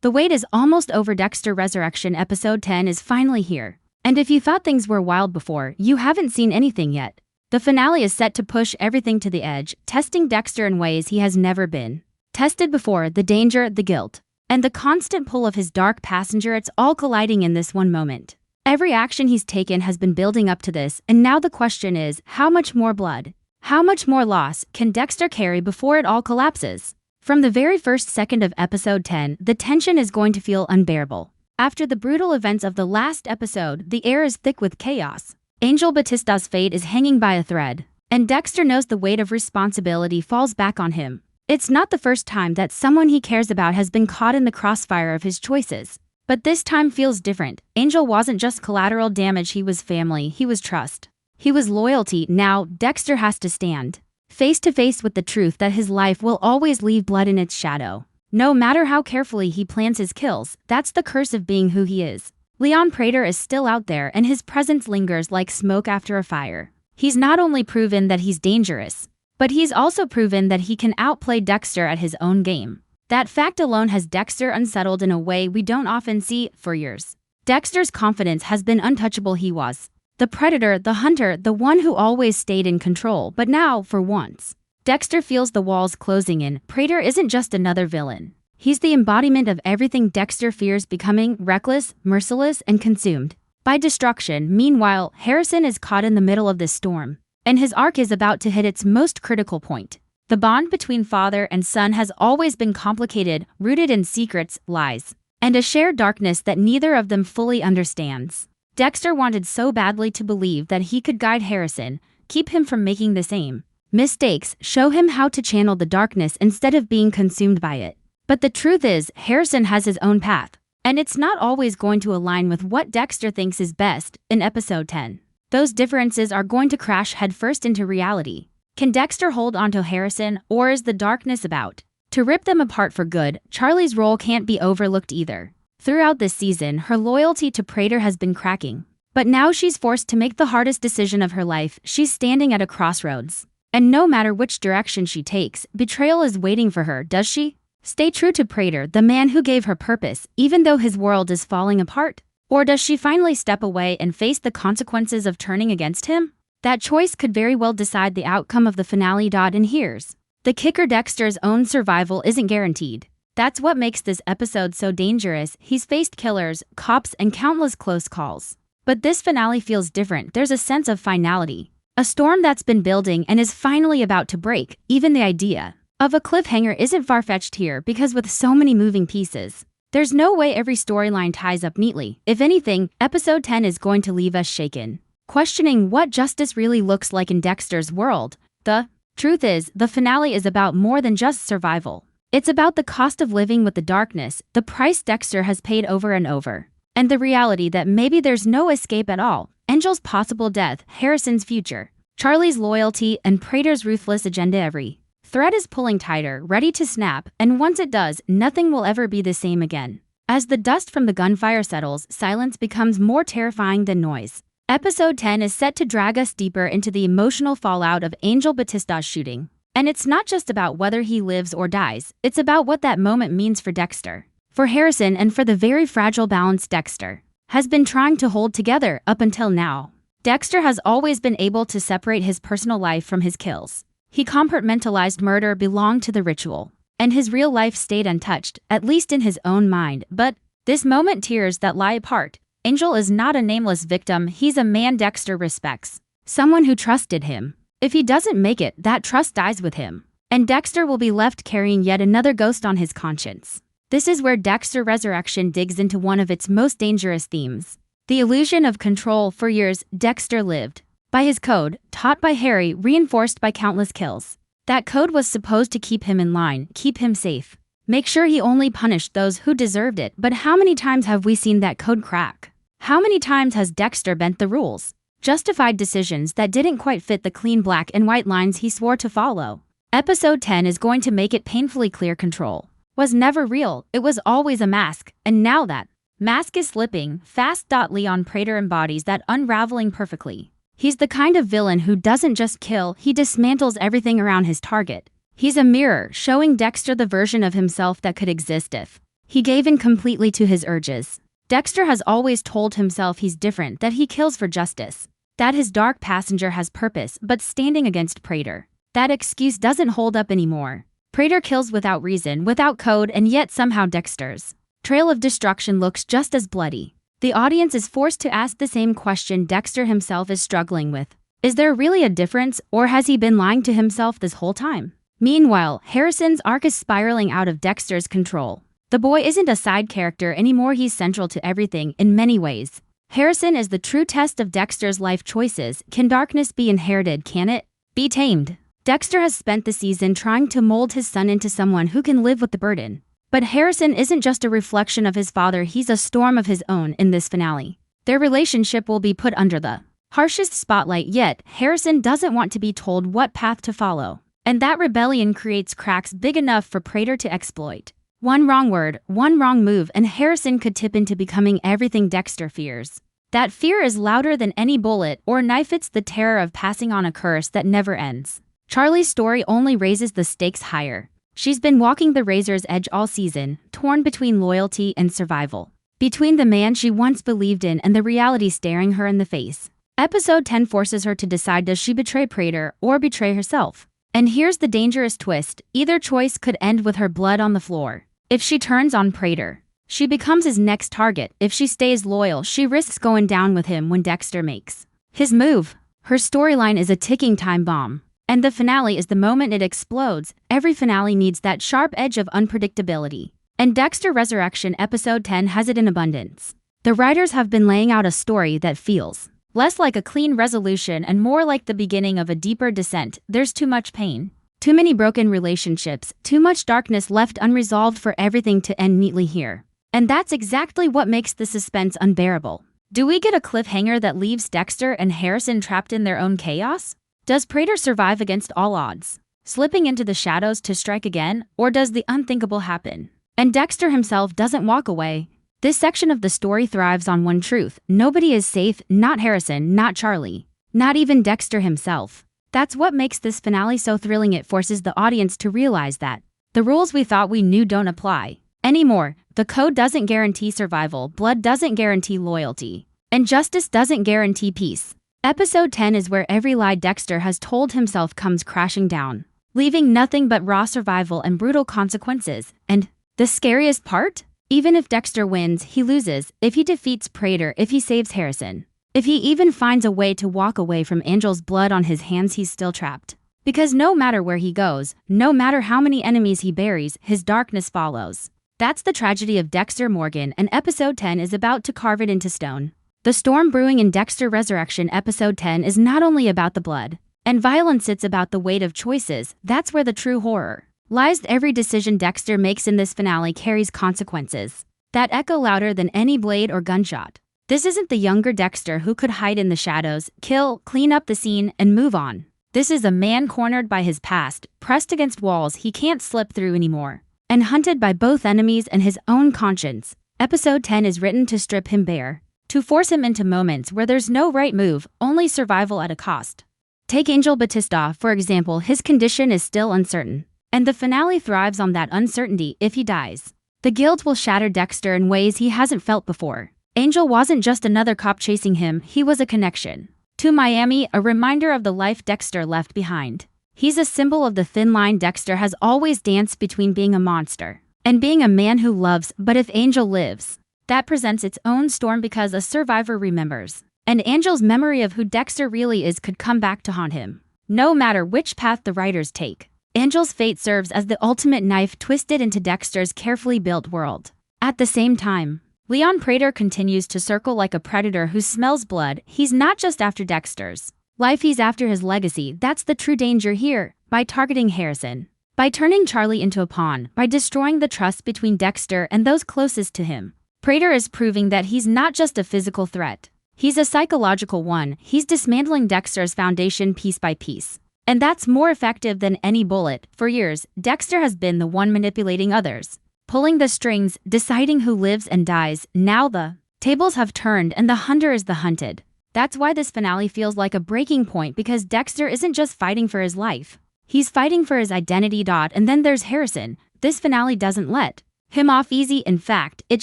The wait is almost over. Dexter Resurrection Episode 10 is finally here. And if you thought things were wild before, you haven't seen anything yet. The finale is set to push everything to the edge, testing Dexter in ways he has never been tested before. The danger, the guilt, and the constant pull of his dark passenger, it's all colliding in this one moment. Every action he's taken has been building up to this, and now the question is, how much more blood, how much more loss can Dexter carry before it all collapses? From the very first second of episode 10, the tension is going to feel unbearable. After the brutal events of the last episode, the air is thick with chaos. Angel Batista's fate is hanging by a thread, and Dexter knows the weight of responsibility falls back on him. It's not the first time that someone he cares about has been caught in the crossfire of his choices. But this time feels different. Angel wasn't just collateral damage, he was family, he was trust. He was loyalty. Now, Dexter has to stand face to face with the truth that his life will always leave blood in its shadow. No matter how carefully he plans his kills, that's the curse of being who he is. Leon Prater is still out there, and his presence lingers like smoke after a fire. He's not only proven that he's dangerous, but he's also proven that he can outplay Dexter at his own game. That fact alone has Dexter unsettled in a way we don't often see. For years, Dexter's confidence has been untouchable. He was the predator, the hunter, the one who always stayed in control. But now, for once, Dexter feels the walls closing in. Prater isn't just another villain. He's the embodiment of everything Dexter fears becoming: reckless, merciless, and consumed by destruction. Meanwhile, Harrison is caught in the middle of this storm, and his arc is about to hit its most critical point. The bond between father and son has always been complicated, rooted in secrets, lies, and a shared darkness that neither of them fully understands. Dexter wanted so badly to believe that he could guide Harrison, keep him from making the same mistakes, show him how to channel the darkness instead of being consumed by it. But the truth is, Harrison has his own path, and it's not always going to align with what Dexter thinks is best. In episode 10, those differences are going to crash headfirst into reality. Can Dexter hold onto Harrison, or is the darkness about to rip them apart for good? Charlie's role can't be overlooked either. Throughout this season, her loyalty to Prater has been cracking. But now she's forced to make the hardest decision of her life. She's standing at a crossroads. And no matter which direction she takes, betrayal is waiting for her. Does she stay true to Prater, the man who gave her purpose, even though his world is falling apart? Or does she finally step away and face the consequences of turning against him? That choice could very well decide the outcome of the finale. And here's the kicker: Dexter's own survival isn't guaranteed. That's what makes this episode so dangerous. He's faced killers, cops, and countless close calls. But this finale feels different. There's a sense of finality. A storm that's been building and is finally about to break. Even the idea of a cliffhanger isn't far-fetched here, because with so many moving pieces, there's no way every storyline ties up neatly. If anything, episode 10 is going to leave us shaken, questioning what justice really looks like in Dexter's world. The truth is, the finale is about more than just survival. It's about the cost of living with the darkness, the price Dexter has paid over and over, and the reality that maybe there's no escape at all. Angel's possible death, Harrison's future, Charlie's loyalty, and Prater's ruthless agenda. Every thread is pulling tighter, ready to snap, and once it does, nothing will ever be the same again. As the dust from the gunfire settles, silence becomes more terrifying than noise. Episode 10 is set to drag us deeper into the emotional fallout of Angel Batista's shooting. And it's not just about whether he lives or dies, it's about what that moment means for Dexter, for Harrison, and for the very fragile balance Dexter has been trying to hold together up until now. Dexter has always been able to separate his personal life from his kills. He compartmentalized murder belonged to the ritual, and his real life stayed untouched, at least in his own mind. But this moment tears that lie apart. Angel is not a nameless victim, he's a man Dexter respects, someone who trusted him. If he doesn't make it, that trust dies with him, and Dexter will be left carrying yet another ghost on his conscience. This is where Dexter Resurrection digs into one of its most dangerous themes: the illusion of control. For years, Dexter lived by his code, taught by Harry, reinforced by countless kills. That code was supposed to keep him in line, keep him safe, make sure he only punished those who deserved it. But how many times have we seen that code crack? How many times has Dexter bent the rules, justified decisions that didn't quite fit the clean black and white lines he swore to follow? Episode 10 is going to make it painfully clear: control was never real, it was always a mask, and now that mask is slipping fast. Leon Prater embodies that unraveling perfectly. He's the kind of villain who doesn't just kill, he dismantles everything around his target. He's a mirror, showing Dexter the version of himself that could exist if He gave in completely to his urges. Dexter has always told himself he's different, that he kills for justice, that his dark passenger has purpose, but standing against Prater, that excuse doesn't hold up anymore. Prater kills without reason, without code, and yet somehow Dexter's trail of destruction looks just as bloody. The audience is forced to ask the same question Dexter himself is struggling with. Is there really a difference, or has he been lying to himself this whole time? Meanwhile, Harrison's arc is spiraling out of Dexter's control. The boy isn't a side character anymore, he's central to everything in many ways. Harrison is the true test of Dexter's life choices. Can darkness be inherited? Can it be tamed? Dexter has spent the season trying to mold his son into someone who can live with the burden. But Harrison isn't just a reflection of his father, he's a storm of his own in this finale. Their relationship will be put under the harshest spotlight, yet Harrison doesn't want to be told what path to follow. And that rebellion creates cracks big enough for Prater to exploit. One wrong word, one wrong move, and Harrison could tip into becoming everything Dexter fears. That fear is louder than any bullet or knife. It's the terror of passing on a curse that never ends. Charlie's story only raises the stakes higher. She's been walking the razor's edge all season, torn between loyalty and survival. Between the man she once believed in and the reality staring her in the face. Episode 10 forces her to decide, does she betray Prater or betray herself? And here's the dangerous twist, either choice could end with her blood on the floor. If she turns on Prater, she becomes his next target. If she stays loyal, she risks going down with him when Dexter makes his move. Her storyline is a ticking time bomb. And the finale is the moment it explodes. Every finale needs that sharp edge of unpredictability. And Dexter Resurrection Episode 10 has it in abundance. The writers have been laying out a story that feels less like a clean resolution and more like the beginning of a deeper descent. There's too much pain, too many broken relationships, too much darkness left unresolved for everything to end neatly here. And that's exactly what makes the suspense unbearable. Do we get a cliffhanger that leaves Dexter and Harrison trapped in their own chaos? Does Prater survive against all odds, slipping into the shadows to strike again, or does the unthinkable happen and Dexter himself doesn't walk away? This section of the story thrives on one truth: nobody is safe, not Harrison, not Charlie, not even Dexter himself. That's what makes this finale so thrilling. It forces the audience to realize that the rules we thought we knew don't apply anymore. The code doesn't guarantee survival, blood doesn't guarantee loyalty, and justice doesn't guarantee peace. Episode 10 is where every lie Dexter has told himself comes crashing down, leaving nothing but raw survival and brutal consequences. And the scariest part? Even if Dexter wins, he loses. If he defeats Prater, if he saves Harrison, if he even finds a way to walk away from Angel's blood on his hands, he's still trapped. Because no matter where he goes, no matter how many enemies he buries, his darkness follows. That's the tragedy of Dexter Morgan, and Episode 10 is about to carve it into stone. The storm brewing in Dexter Resurrection Episode 10 is not only about the blood and violence, it's about the weight of choices. That's where the true horror lies. Every decision Dexter makes in this finale carries consequences that echo louder than any blade or gunshot. This isn't the younger Dexter who could hide in the shadows, kill, clean up the scene, and move on. This is a man cornered by his past, pressed against walls he can't slip through anymore, and hunted by both enemies and his own conscience. Episode 10 is written to strip him bare, to force him into moments where there's no right move, only survival at a cost. Take Angel Batista, for example. His condition is still uncertain, and the finale thrives on that uncertainty. If he dies, the guilt will shatter Dexter in ways he hasn't felt before. Angel wasn't just another cop chasing him, he was a connection to Miami, a reminder of the life Dexter left behind. He's a symbol of the thin line Dexter has always danced between being a monster and being a man who loves. But if Angel lives, that presents its own storm, because a survivor remembers. And Angel's memory of who Dexter really is could come back to haunt him. No matter which path the writers take, Angel's fate serves as the ultimate knife twisted into Dexter's carefully built world. At the same time, Leon Prater continues to circle like a predator who smells blood. He's not just after Dexter's life, he's after his legacy. That's the true danger here. By targeting Harrison, by turning Charlie into a pawn, by destroying the trust between Dexter and those closest to him, Prater is proving that he's not just a physical threat. He's a psychological one. He's dismantling Dexter's foundation piece by piece. And that's more effective than any bullet. For years, Dexter has been the one manipulating others, pulling the strings, deciding who lives and dies. Now the tables have turned and the hunter is the hunted. That's why this finale feels like a breaking point, because Dexter isn't just fighting for his life. He's fighting for his identity. And then there's Harrison. This finale doesn't let him off easy. In fact, it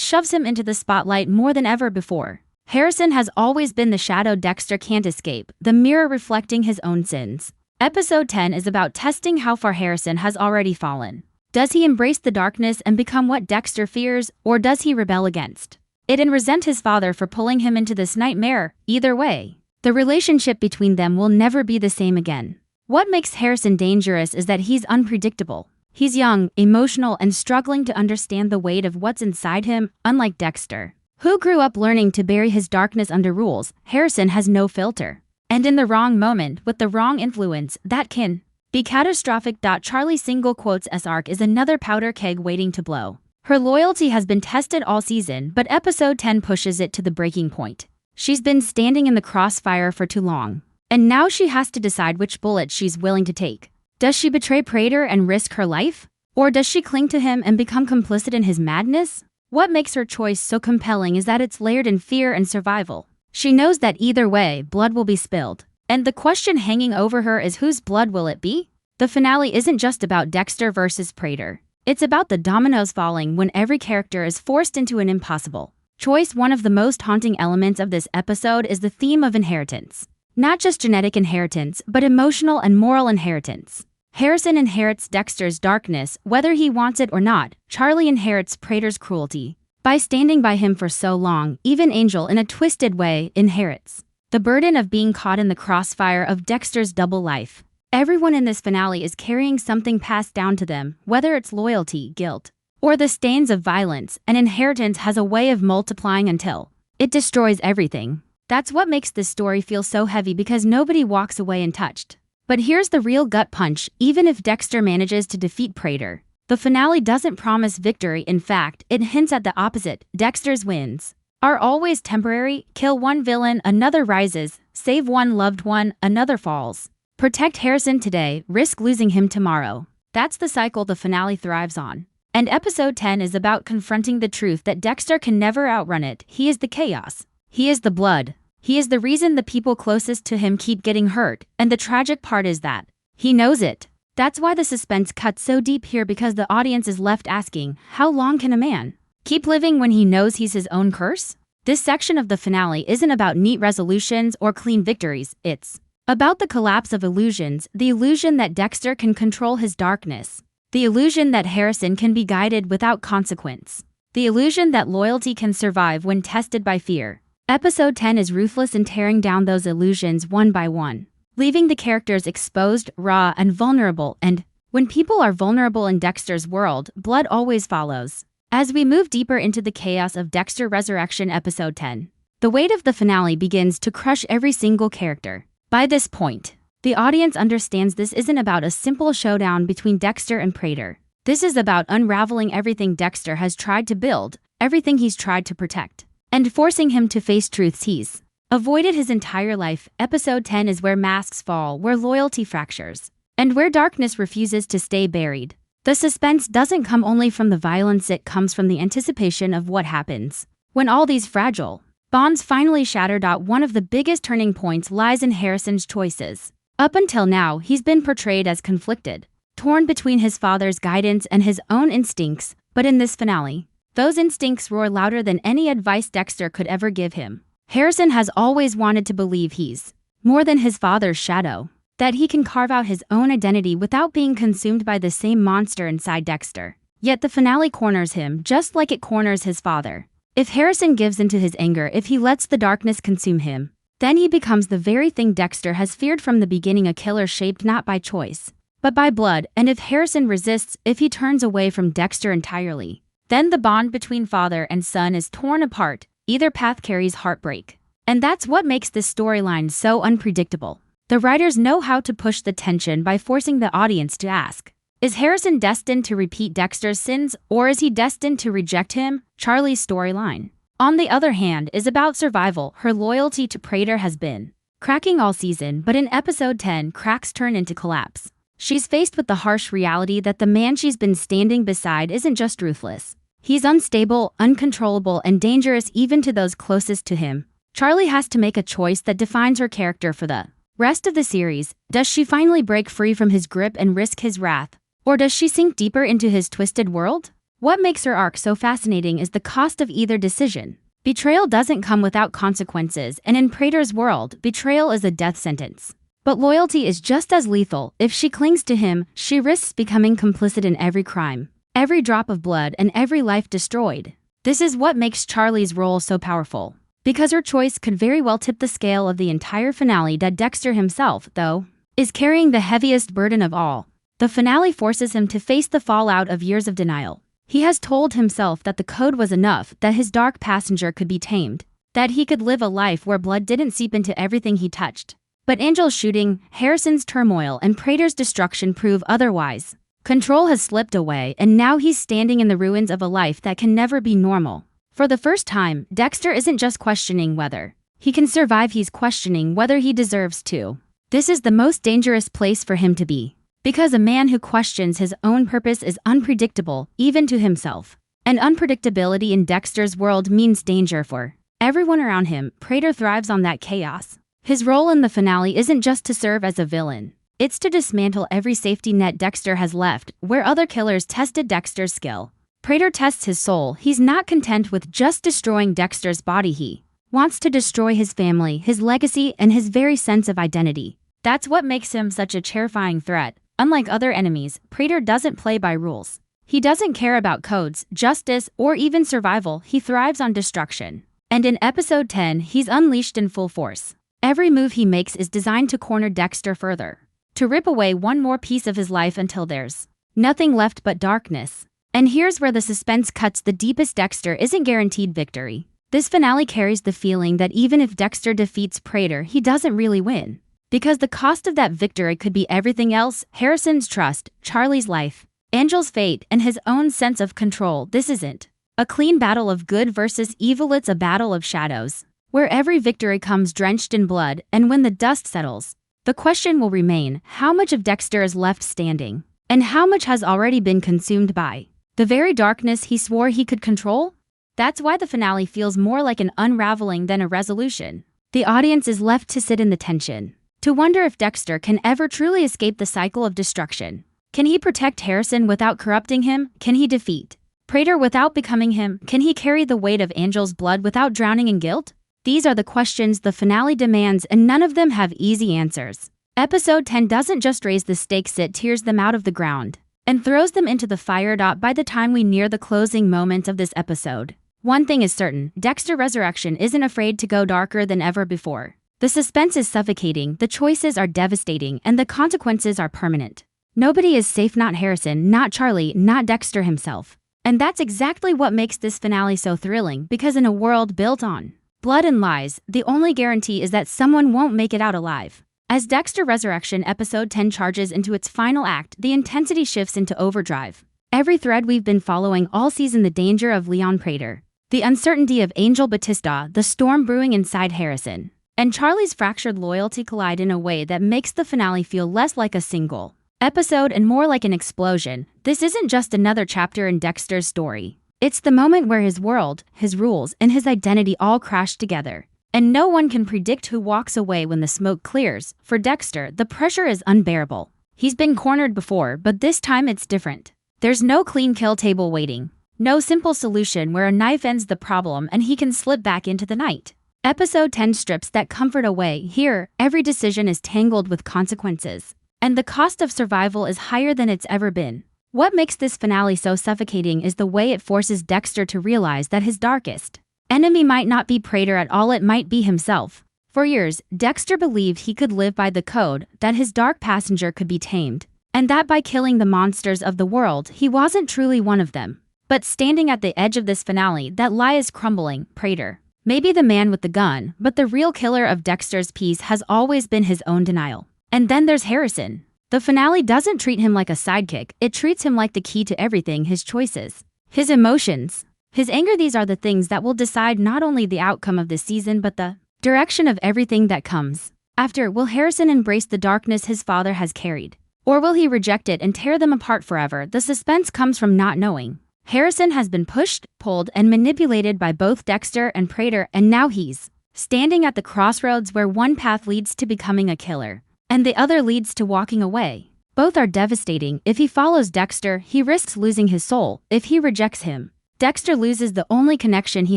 shoves him into the spotlight more than ever before. Harrison has always been the shadow Dexter can't escape, the mirror reflecting his own sins. Episode 10 is about testing how far Harrison has already fallen. Does he embrace the darkness and become what Dexter fears, or does he rebel against it and resent his father for pulling him into this nightmare? Either way, the relationship between them will never be the same again. What makes Harrison dangerous is that he's unpredictable. He's young, emotional, and struggling to understand the weight of what's inside him, unlike Dexter, who grew up learning to bury his darkness under rules. Harrison has no filter. And in the wrong moment, with the wrong influence, that can be catastrophic. Charlie's single quotes S arc is another powder keg waiting to blow. Her loyalty has been tested all season, but episode 10 pushes it to the breaking point. She's been standing in the crossfire for too long, and now she has to decide which bullet she's willing to take. Does she betray Prater and risk her life? Or does she cling to him and become complicit in his madness? What makes her choice so compelling is that it's layered in fear and survival. She knows that either way, blood will be spilled. And the question hanging over her is, whose blood will it be? The finale isn't just about Dexter versus Prater. It's about the dominoes falling when every character is forced into an impossible choice. One of the most haunting elements of this episode is the theme of inheritance. Not just genetic inheritance, but emotional and moral inheritance. Harrison inherits Dexter's darkness, whether he wants it or not. Charlie inherits Prater's cruelty. By standing by him for so long, even Angel, in a twisted way, inherits the burden of being caught in the crossfire of Dexter's double life. Everyone in this finale is carrying something passed down to them, whether it's loyalty, guilt, or the stains of violence. An inheritance has a way of multiplying until it destroys everything. That's what makes this story feel so heavy, because nobody walks away untouched. But here's the real gut punch: even if Dexter manages to defeat Prater, the finale doesn't promise victory. In fact, it hints at the opposite. Dexter's wins are always temporary. Kill one villain, another rises. Save one loved one, another falls. Protect Harrison today, risk losing him tomorrow. That's the cycle the finale thrives on. And episode 10 is about confronting the truth that Dexter can never outrun it. He is the chaos. He is the blood. He is the reason the people closest to him keep getting hurt. And the tragic part is that he knows it. That's why the suspense cuts so deep here, because the audience is left asking, how long can a man keep living when he knows he's his own curse? This section of the finale isn't about neat resolutions or clean victories. It's about the collapse of illusions, the illusion that Dexter can control his darkness, the illusion that Harrison can be guided without consequence, the illusion that loyalty can survive when tested by fear. Episode 10 is ruthless in tearing down those illusions one by one, leaving the characters exposed, raw, and vulnerable. And when people are vulnerable in Dexter's world, blood always follows. As we move deeper into the chaos of Dexter Resurrection Episode 10, the weight of the finale begins to crush every single character. By this point, the audience understands this isn't about a simple showdown between Dexter and Prater. This is about unraveling everything Dexter has tried to build, everything he's tried to protect, and forcing him to face truths he's avoided his entire life. Episode 10 is where masks fall, where loyalty fractures, and where darkness refuses to stay buried. The suspense doesn't come only from the violence, it comes from the anticipation of what happens when all these fragile bonds finally shatter. One of the biggest turning points lies in Harrison's choices. Up until now, he's been portrayed as conflicted, torn between his father's guidance and his own instincts, but in this finale, those instincts roar louder than any advice Dexter could ever give him. Harrison has always wanted to believe he's more than his father's shadow, that he can carve out his own identity without being consumed by the same monster inside Dexter. Yet the finale corners him, just like it corners his father. If Harrison gives into his anger, if he lets the darkness consume him, then he becomes the very thing Dexter has feared from the beginning, a killer shaped not by choice, but by blood. And if Harrison resists, if he turns away from Dexter entirely, then the bond between father and son is torn apart. Either path carries heartbreak. And that's what makes this storyline so unpredictable. The writers know how to push the tension by forcing the audience to ask, is Harrison destined to repeat Dexter's sins, or is he destined to reject him? Charlie's storyline, on the other hand, is about survival. Her loyalty to Prater has been cracking all season, but in episode 10, cracks turn into collapse. She's faced with the harsh reality that the man she's been standing beside isn't just ruthless. He's unstable, uncontrollable, and dangerous even to those closest to him. Charlie has to make a choice that defines her character for the rest of the series. Does she finally break free from his grip and risk his wrath? Or does she sink deeper into his twisted world? What makes her arc so fascinating is the cost of either decision. Betrayal doesn't come without consequences, and in Prater's world, betrayal is a death sentence. But loyalty is just as lethal. If she clings to him, she risks becoming complicit in every crime, every drop of blood, and every life destroyed. This is what makes Charlie's role so powerful. Because her choice could very well tip the scale of the entire finale. That Dexter himself, though, is carrying the heaviest burden of all. The finale forces him to face the fallout of years of denial. He has told himself that the code was enough, that his dark passenger could be tamed, that he could live a life where blood didn't seep into everything he touched. But Angel's shooting, Harrison's turmoil, and Prater's destruction prove otherwise. Control has slipped away, and now he's standing in the ruins of a life that can never be normal. For the first time, Dexter isn't just questioning whether he can survive, he's questioning whether he deserves to. This is the most dangerous place for him to be. Because a man who questions his own purpose is unpredictable, even to himself. And unpredictability in Dexter's world means danger for everyone around him. Prater thrives on that chaos. His role in the finale isn't just to serve as a villain. It's to dismantle every safety net Dexter has left. Where other killers tested Dexter's skill, Prater tests his soul. He's not content with just destroying Dexter's body. He wants to destroy his family, his legacy, and his very sense of identity. That's what makes him such a terrifying threat. Unlike other enemies, Prater doesn't play by rules. He doesn't care about codes, justice, or even survival. He thrives on destruction. And in episode 10, he's unleashed in full force. Every move he makes is designed to corner Dexter further, to rip away one more piece of his life until there's nothing left but darkness. And here's where the suspense cuts the deepest. Dexter isn't guaranteed victory. This finale carries the feeling that even if Dexter defeats Prater, he doesn't really win. Because the cost of that victory could be everything else: Harrison's trust, Charlie's life, Angel's fate, and his own sense of control. This isn't a clean battle of good versus evil, it's a battle of shadows, where every victory comes drenched in blood. And when the dust settles, the question will remain: how much of Dexter is left standing? And how much has already been consumed by the very darkness he swore he could control? That's why the finale feels more like an unraveling than a resolution. The audience is left to sit in the tension, to wonder if Dexter can ever truly escape the cycle of destruction. Can he protect Harrison without corrupting him? Can he defeat Prater without becoming him? Can he carry the weight of Angel's blood without drowning in guilt? These are the questions the finale demands, and none of them have easy answers. Episode 10 doesn't just raise the stakes, it tears them out of the ground and throws them into the fire. By the time we near the closing moments of this episode, one thing is certain: Dexter Resurrection isn't afraid to go darker than ever before. The suspense is suffocating, the choices are devastating, and the consequences are permanent. Nobody is safe, not Harrison, not Charlie, not Dexter himself. And that's exactly what makes this finale so thrilling, because in a world built on blood and lies, the only guarantee is that someone won't make it out alive. As Dexter Resurrection episode 10 charges into its final act, the intensity shifts into overdrive. Every thread we've been following all season: the danger of Leon Prater, the uncertainty of Angel Batista, the storm brewing inside Harrison, and Charlie's fractured loyalty collide in a way that makes the finale feel less like a single episode and more like an explosion. This isn't just another chapter in Dexter's story. It's the moment where his world, his rules, and his identity all crash together. And no one can predict who walks away when the smoke clears. For Dexter, the pressure is unbearable. He's been cornered before, but this time it's different. There's no clean kill table waiting. No simple solution where a knife ends the problem and he can slip back into the night. Episode 10 strips that comfort away. Here, every decision is tangled with consequences, and the cost of survival is higher than it's ever been. What makes this finale so suffocating is the way it forces Dexter to realize that his darkest enemy might not be Prater at all, it might be himself. For years, Dexter believed he could live by the code, that his dark passenger could be tamed, and that by killing the monsters of the world, he wasn't truly one of them. But standing at the edge of this finale, that lie is crumbling. Prater may be the man with the gun, but the real killer of Dexter's peace has always been his own denial. And then there's Harrison. The finale doesn't treat him like a sidekick, it treats him like the key to everything: his choices, his emotions, his anger. These are the things that will decide not only the outcome of this season but the direction of everything that comes after. Will Harrison embrace the darkness his father has carried? Or will he reject it and tear them apart forever? The suspense comes from not knowing. Harrison has been pushed, pulled, and manipulated by both Dexter and Prater, and now he's standing at the crossroads where one path leads to becoming a killer, and the other leads to walking away. Both are devastating. If he follows Dexter, he risks losing his soul. If he rejects him, Dexter loses the only connection he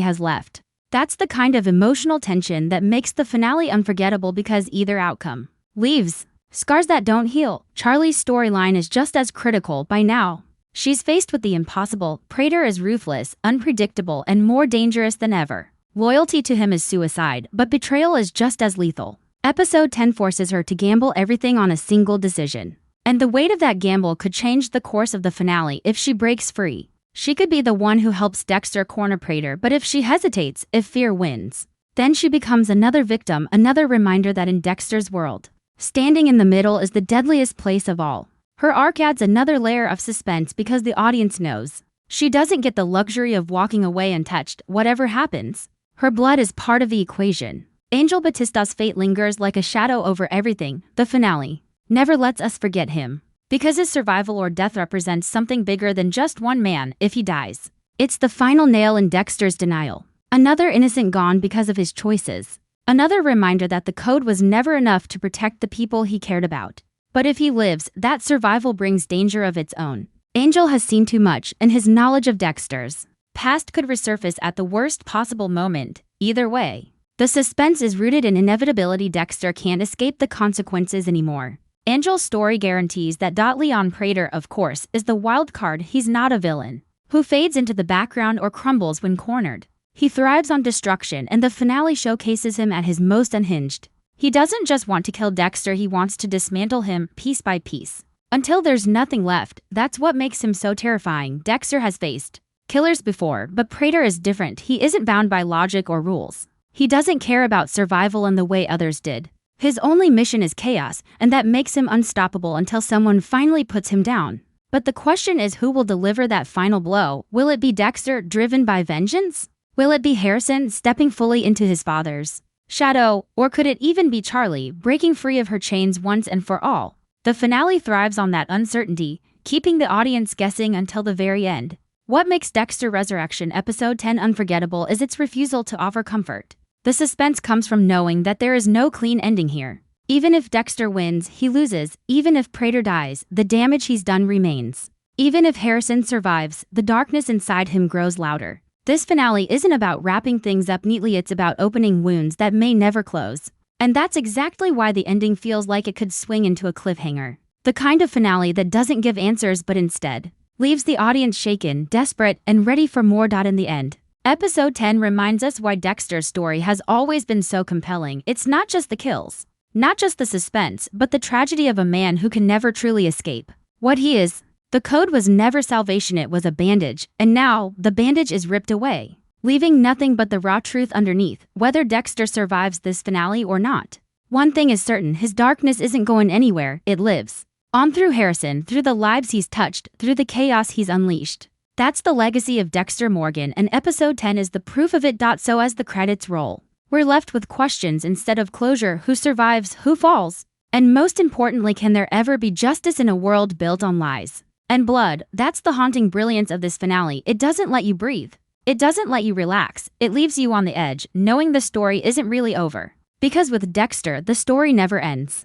has left. That's the kind of emotional tension that makes the finale unforgettable because either outcome leaves scars that don't heal. Charlie's storyline is just as critical by now. She's faced with the impossible. Prater is ruthless, unpredictable, and more dangerous than ever. Loyalty to him is suicide, but betrayal is just as lethal. Episode 10 forces her to gamble everything on a single decision. And the weight of that gamble could change the course of the finale if she breaks free. She could be the one who helps Dexter corner Prater, but if she hesitates, if fear wins, then she becomes another victim, another reminder that in Dexter's world, standing in the middle is the deadliest place of all. Her arc adds another layer of suspense because the audience knows she doesn't get the luxury of walking away untouched, whatever happens. Her blood is part of the equation. Angel Batista's fate lingers like a shadow over everything. The finale never lets us forget him, because his survival or death represents something bigger than just one man. If he dies, it's the final nail in Dexter's denial. Another innocent gone because of his choices. Another reminder that the code was never enough to protect the people he cared about. But if he lives, that survival brings danger of its own. Angel has seen too much, and his knowledge of Dexter's past could resurface at the worst possible moment. Either way, the suspense is rooted in inevitability. Dexter can't escape the consequences anymore. Angel's story guarantees that. Leon Prater, of course, is the wild card. He's not a villain who fades into the background or crumbles when cornered. He thrives on destruction, and the finale showcases him at his most unhinged. He doesn't just want to kill Dexter, he wants to dismantle him piece by piece, until there's nothing left. That's what makes him so terrifying. Dexter has faced killers before, but Prater is different. He isn't bound by logic or rules. He doesn't care about survival in the way others did. His only mission is chaos, and that makes him unstoppable until someone finally puts him down. But the question is, who will deliver that final blow? Will it be Dexter, driven by vengeance? Will it be Harrison, stepping fully into his father's shadow? Or could it even be Charlie, breaking free of her chains once and for all? The finale thrives on that uncertainty, keeping the audience guessing until the very end. What makes Dexter Resurrection Episode 10 unforgettable is its refusal to offer comfort. The suspense comes from knowing that there is no clean ending here. Even if Dexter wins, he loses. Even if Prater dies, the damage he's done remains. Even if Harrison survives, the darkness inside him grows louder. This finale isn't about wrapping things up neatly, it's about opening wounds that may never close. And that's exactly why the ending feels like it could swing into a cliffhanger. The kind of finale that doesn't give answers but instead leaves the audience shaken, desperate, and ready for more. In the end, Episode 10 reminds us why Dexter's story has always been so compelling. It's not just the kills, not just the suspense, but the tragedy of a man who can never truly escape what he is. The code was never salvation, it was a bandage, and now the bandage is ripped away, leaving nothing but the raw truth underneath. Whether Dexter survives this finale or not, one thing is certain: his darkness isn't going anywhere, it lives on through Harrison, through the lives he's touched, through the chaos he's unleashed. That's the legacy of Dexter Morgan, and Episode 10 is the proof of it. So as the credits roll, we're left with questions instead of closure. Who survives? Who falls? And most importantly, can there ever be justice in a world built on lies and blood? That's the haunting brilliance of this finale. It doesn't let you breathe. It doesn't let you relax. It leaves you on the edge, knowing the story isn't really over. Because with Dexter, the story never ends.